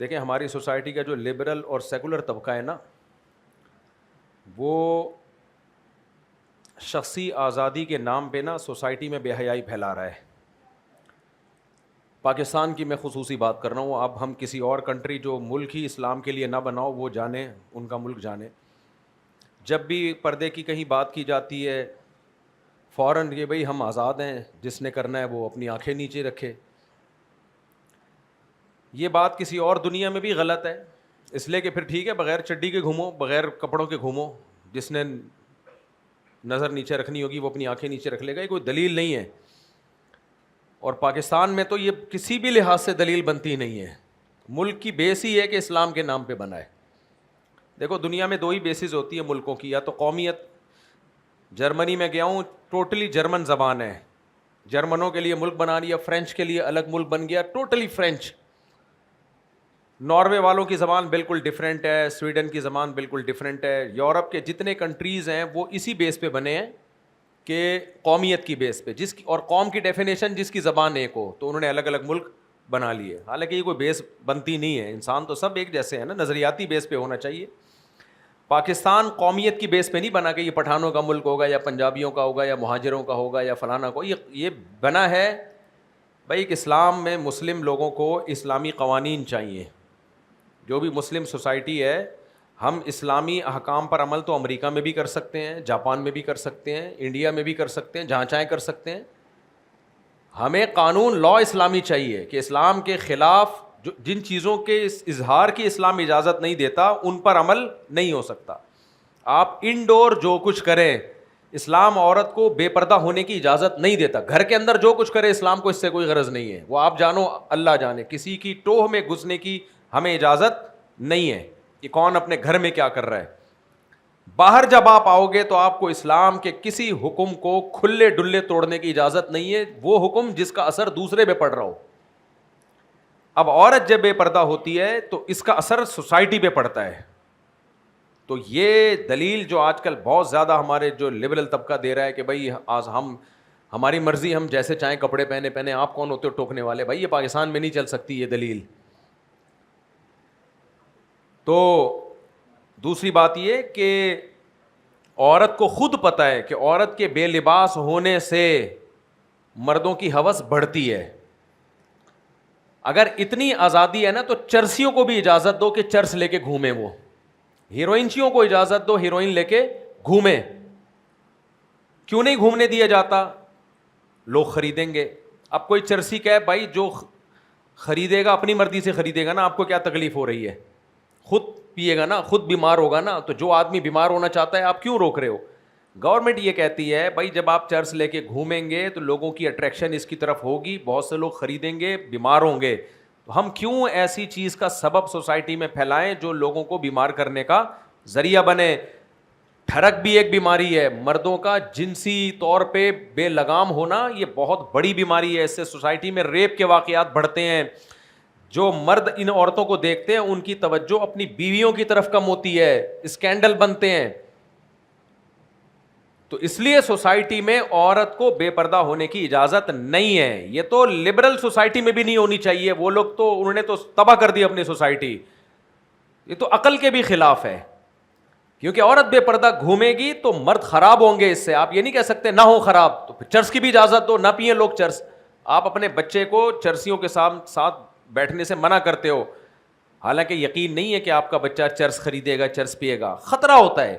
دیکھیں ہماری سوسائٹی کا جو لبرل اور سیکولر طبقہ ہے نا، وہ شخصی آزادی کے نام پہ نا سوسائٹی میں بے حیائی پھیلا رہا ہے۔ پاکستان کی میں خصوصی بات کر رہا ہوں، اب ہم کسی اور کنٹری جو ملک ہی اسلام کے لیے نہ بناؤ وہ جانے، ان کا ملک جانے، جب بھی پردے کی کہیں بات کی جاتی ہے فوراً یہ بھائی ہم آزاد ہیں، جس نے کرنا ہے وہ اپنی آنکھیں نیچے رکھے۔ یہ بات کسی اور دنیا میں بھی غلط ہے، اس لیے کہ پھر ٹھیک ہے بغیر چڈی کے گھومو، بغیر کپڑوں کے گھومو، جس نے نظر نیچے رکھنی ہوگی وہ اپنی آنکھیں نیچے رکھ لے گا، یہ کوئی دلیل نہیں ہے۔ اور پاکستان میں تو یہ کسی بھی لحاظ سے دلیل بنتی نہیں ہے، ملک کی بیس ہی ہے کہ اسلام کے نام پہ بنا ہے۔ دیکھو دنیا میں دو ہی بیسز ہوتی ہے ملکوں کی، یا تو قومیت، جرمنی میں گیا ہوں ٹوٹلی جرمن زبان ہے، جرمنوں کے لیے ملک بنا لیا، فرینچ کے لیے الگ ملک بن گیا، ٹوٹلی فرینچ۔ ناروے والوں کی زبان بالکل ڈیفرنٹ ہے، سویڈن کی زبان بالکل ڈیفرنٹ ہے، یورپ کے جتنے کنٹریز ہیں وہ اسی بیس پہ بنے ہیں کہ قومیت کی بیس پہ، جس کی اور قوم کی ڈیفینیشن جس کی زبان ایک ہو، تو انہوں نے الگ الگ ملک بنا لیے۔ حالانکہ یہ کوئی بیس بنتی نہیں ہے، انسان تو سب ایک جیسے ہیں نا، نظریاتی بیس پہ ہونا چاہیے۔ پاکستان قومیت کی بیس پہ نہیں بنا کہ یہ پٹھانوں کا ملک ہوگا یا پنجابیوں کا ہوگا یا مہاجروں کا ہوگا یا فلانا کو، یہ بنا ہے بھائی کہ اسلام میں مسلم لوگوں کو اسلامی قوانین چاہیے۔ جو بھی مسلم سوسائٹی ہے، ہم اسلامی احکام پر عمل تو امریکہ میں بھی کر سکتے ہیں، جاپان میں بھی کر سکتے ہیں، انڈیا میں بھی کر سکتے ہیں، جہاں چاہیں کر سکتے ہیں۔ ہمیں قانون لا اسلامی چاہیے کہ اسلام کے خلاف جن چیزوں کے اظہار کی اسلام اجازت نہیں دیتا ان پر عمل نہیں ہو سکتا۔ آپ انڈور جو کچھ کریں، اسلام عورت کو بے پردہ ہونے کی اجازت نہیں دیتا، گھر کے اندر جو کچھ کرے اسلام کو اس سے کوئی غرض نہیں ہے، وہ آپ جانو اللہ جانے، کسی کی ٹوہ میں گھسنے کی ہمیں اجازت نہیں ہے کہ کون اپنے گھر میں کیا کر رہا ہے۔ باہر جب آپ آؤ گے تو آپ کو اسلام کے کسی حکم کو کھلے ڈلے توڑنے کی اجازت نہیں ہے، وہ حکم جس کا اثر دوسرے پہ پڑ رہا ہو۔ اب عورت جب بے پردہ ہوتی ہے تو اس کا اثر سوسائٹی پہ پڑتا ہے۔ تو یہ دلیل جو آج کل بہت زیادہ ہمارے جو لبرل طبقہ دے رہا ہے کہ بھائی آج ہماری مرضی، ہم جیسے چاہیں کپڑے پہنے، آپ کون ہوتے ہو ٹوکنے والے؟ بھائی یہ پاکستان میں نہیں چل سکتی یہ دلیل۔ تو دوسری بات یہ کہ عورت کو خود پتہ ہے کہ عورت کے بے لباس ہونے سے مردوں کی ہوس بڑھتی ہے۔ اگر اتنی آزادی ہے نا تو چرسیوں کو بھی اجازت دو کہ چرس لے کے گھومیں، وہ ہیروئنچیوں کو اجازت دو ہیروئن لے کے گھومیں۔ کیوں نہیں گھومنے دیا جاتا؟ لوگ خریدیں گے۔ اب کوئی چرسی کہے بھائی جو خریدے گا اپنی مرضی سے خریدے گا نا، آپ کو کیا تکلیف ہو رہی ہے؟ خود پیے گا نا، خود بیمار ہوگا نا، تو جو آدمی بیمار ہونا چاہتا ہے آپ کیوں روک رہے ہو؟ گورنمنٹ یہ کہتی ہے بھائی جب آپ چرس لے کے گھومیں گے تو لوگوں کی اٹریکشن اس کی طرف ہوگی، بہت سے لوگ خریدیں گے، بیمار ہوں گے، تو ہم کیوں ایسی چیز کا سبب سوسائٹی میں پھیلائیں جو لوگوں کو بیمار کرنے کا ذریعہ بنے؟ ٹھرک بھی ایک بیماری ہے، مردوں کا جنسی طور پہ بے لگام ہونا یہ بہت بڑی بیماری ہے، اس سے سوسائٹی میں ریپ کے واقعات بڑھتے ہیں۔ جو مرد ان عورتوں کو دیکھتے ہیں ان کی توجہ اپنی بیویوں کی طرف کم ہوتی ہے، اسکینڈل بنتے ہیں۔ تو اس لیے سوسائٹی میں عورت کو بے پردہ ہونے کی اجازت نہیں ہے۔ یہ تو لبرل سوسائٹی میں بھی نہیں ہونی چاہیے، وہ لوگ تو انہوں نے تو تباہ کر دی اپنی سوسائٹی۔ یہ تو عقل کے بھی خلاف ہے، کیونکہ عورت بے پردہ گھومے گی تو مرد خراب ہوں گے اس سے۔ آپ یہ نہیں کہہ سکتے نہ ہو خراب، تو پھر چرس کی بھی اجازت دو، نہ پیئیں لوگ چرس۔ آپ اپنے بچے کو چرسیوں کے ساتھ بیٹھنے سے منع کرتے ہو، حالانکہ یقین نہیں ہے کہ آپ کا بچہ چرس خریدے گا، چرس پیے گا، خطرہ ہوتا ہے۔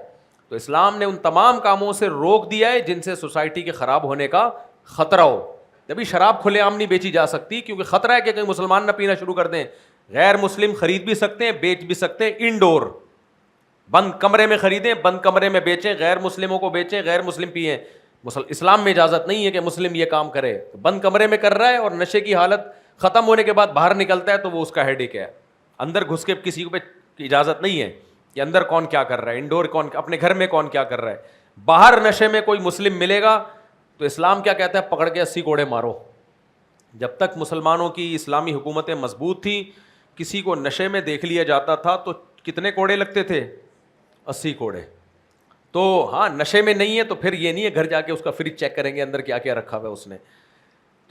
تو اسلام نے ان تمام کاموں سے روک دیا ہے جن سے سوسائٹی کے خراب ہونے کا خطرہ ہو۔ جبھی شراب کھلے عام نہیں بیچی جا سکتی کیونکہ خطرہ ہے کہ کہیں مسلمان نہ پینا شروع کر دیں۔ غیر مسلم خرید بھی سکتے ہیں، بیچ بھی سکتے ہیں، انڈور بند کمرے میں خریدیں، بند کمرے میں بیچیں، غیر مسلموں کو بیچیں، غیر مسلم پئیں۔ اسلام میں اجازت نہیں ہے کہ مسلم یہ کام کرے، بند کمرے میں کر رہا ہے اور نشے کی حالت ختم ہونے کے بعد باہر نکلتا ہے تو وہ اس کا ہیڈیک ہے۔ اندر گھس کے کسی کو اجازت نہیں ہے کہ اندر کون کیا کر رہا ہے، انڈور کون اپنے گھر میں کون کیا کر رہا ہے۔ باہر نشے میں کوئی مسلم ملے گا تو اسلام کیا کہتا ہے؟ پکڑ کے 80 کوڑے مارو۔ جب تک مسلمانوں کی اسلامی حکومتیں مضبوط تھیں، کسی کو نشے میں دیکھ لیا جاتا تھا تو کتنے کوڑے لگتے تھے؟ 80 کوڑے۔ تو ہاں نشے میں نہیں ہے تو پھر یہ نہیں ہے گھر جا کے اس کا فریج چیک کریں گے اندر کیا کیا رکھا ہوا ہے اس نے۔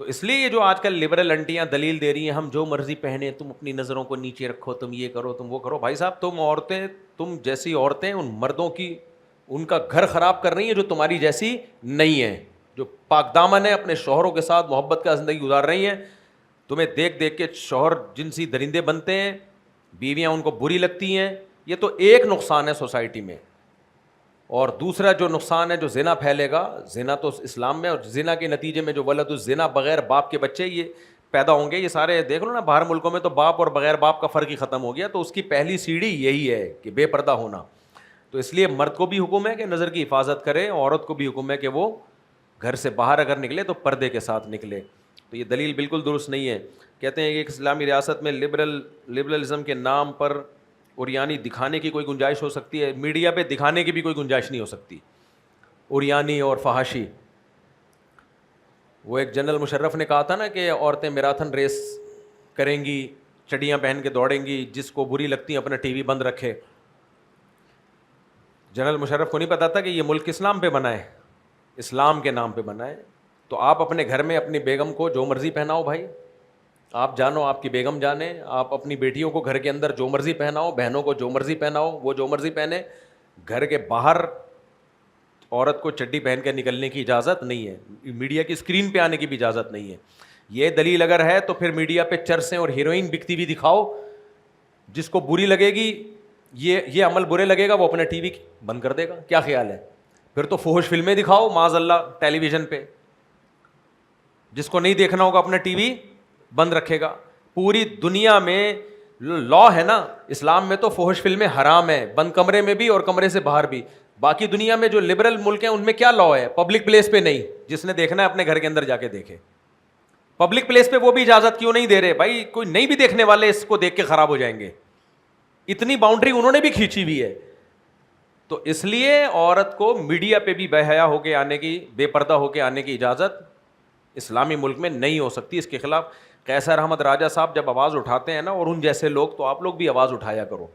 تو اس لیے یہ جو آج کل لبرل انٹیاں دلیل دے رہی ہیں ہم جو مرضی پہنے, تم اپنی نظروں کو نیچے رکھو, تم یہ کرو, تم وہ کرو. بھائی صاحب تم عورتیں, تم جیسی عورتیں ان مردوں کی ان کا گھر خراب کر رہی ہیں جو تمہاری جیسی نہیں ہیں, جو پاک دامن ہے, اپنے شوہروں کے ساتھ محبت کا زندگی گزار رہی ہیں. تمہیں دیکھ دیکھ کے شوہر جنسی درندے بنتے ہیں, بیویاں ان کو بری لگتی ہیں. یہ تو ایک نقصان ہے سوسائٹی میں. اور دوسرا جو نقصان ہے جو زنا پھیلے گا, زنا تو اسلام میں, اور زنا کے نتیجے میں جو ولد الزنا بغیر باپ کے بچے یہ پیدا ہوں گے, یہ سارے دیکھ لو نا باہر ملکوں میں تو باپ اور بغیر باپ کا فرق ہی ختم ہو گیا. تو اس کی پہلی سیڑھی یہی ہے کہ بے پردہ ہونا. تو اس لیے مرد کو بھی حکم ہے کہ نظر کی حفاظت کرے, عورت کو بھی حکم ہے کہ وہ گھر سے باہر اگر نکلے تو پردے کے ساتھ نکلے. تو یہ دلیل بالکل درست نہیں ہے. کہتے ہیں کہ ایک اسلامی ریاست میں لبرلزم کے نام پر اوریانی دکھانے کی کوئی گنجائش ہو سکتی ہے؟ میڈیا پہ دکھانے کی بھی کوئی گنجائش نہیں ہو سکتی. اوریانی اور فحاشی, وہ ایک جنرل مشرف نے کہا تھا نا کہ عورتیں میراتھن ریس کریں گی, چڑیاں پہن کے دوڑیں گی, جس کو بری لگتی ہیں اپنا ٹی وی بند رکھے. جنرل مشرف کو نہیں پتا تھا کہ یہ ملک اسلام پہ بنا ہے, اسلام کے نام پہ بنا ہے. تو آپ اپنے گھر میں اپنی بیگم کو جو مرضی پہناؤ بھائی, آپ جانو, آپ کی بیگم جانے. آپ اپنی بیٹیوں کو گھر کے اندر جو مرضی پہناؤ, بہنوں کو جو مرضی پہناؤ, وہ جو مرضی پہنے. گھر کے باہر عورت کو چڈی پہن کے نکلنے کی اجازت نہیں ہے, میڈیا کی اسکرین پہ آنے کی بھی اجازت نہیں ہے. یہ دلیل اگر ہے تو پھر میڈیا پہ چرسیں اور ہیروئن بکتی ہوئی دکھاؤ. جس کو بری لگے گی, یہ عمل برے لگے گا, وہ اپنا ٹی وی بند کر دے گا. کیا خیال ہے؟ پھر تو فحش فلمیں دکھاؤ معاذ اللہ ٹیلی ویژن پہ. جس کو نہیں دیکھنا ہوگا اپنا ٹی وی بند رکھے گا. پوری دنیا میں لا ہے نا, اسلام میں تو فحش فلمیں حرام ہے, بند کمرے میں بھی اور کمرے سے باہر بھی. باقی دنیا میں جو لبرل ملک ہیں ان میں کیا لا ہے؟ پبلک پلیس پہ نہیں, جس نے دیکھنا ہے اپنے گھر کے اندر جا کے دیکھے. پبلک پلیس پہ وہ بھی اجازت کیوں نہیں دے رہے بھائی؟ کوئی نہیں بھی دیکھنے والے اس کو دیکھ کے خراب ہو جائیں گے. اتنی باؤنڈری انہوں نے بھی کھینچی ہوئی ہے. تو اس لیے عورت کو میڈیا پہ بھی بے حیا ہو کے آنے کی, بے پردہ ہو کے آنے کی اجازت اسلامی ملک میں نہیں ہو سکتی. اس کے خلاف قیصر احمد راجہ صاحب جب آواز اٹھاتے ہیں نا, اور ان جیسے لوگ, تو آپ لوگ بھی آواز اٹھایا کرو.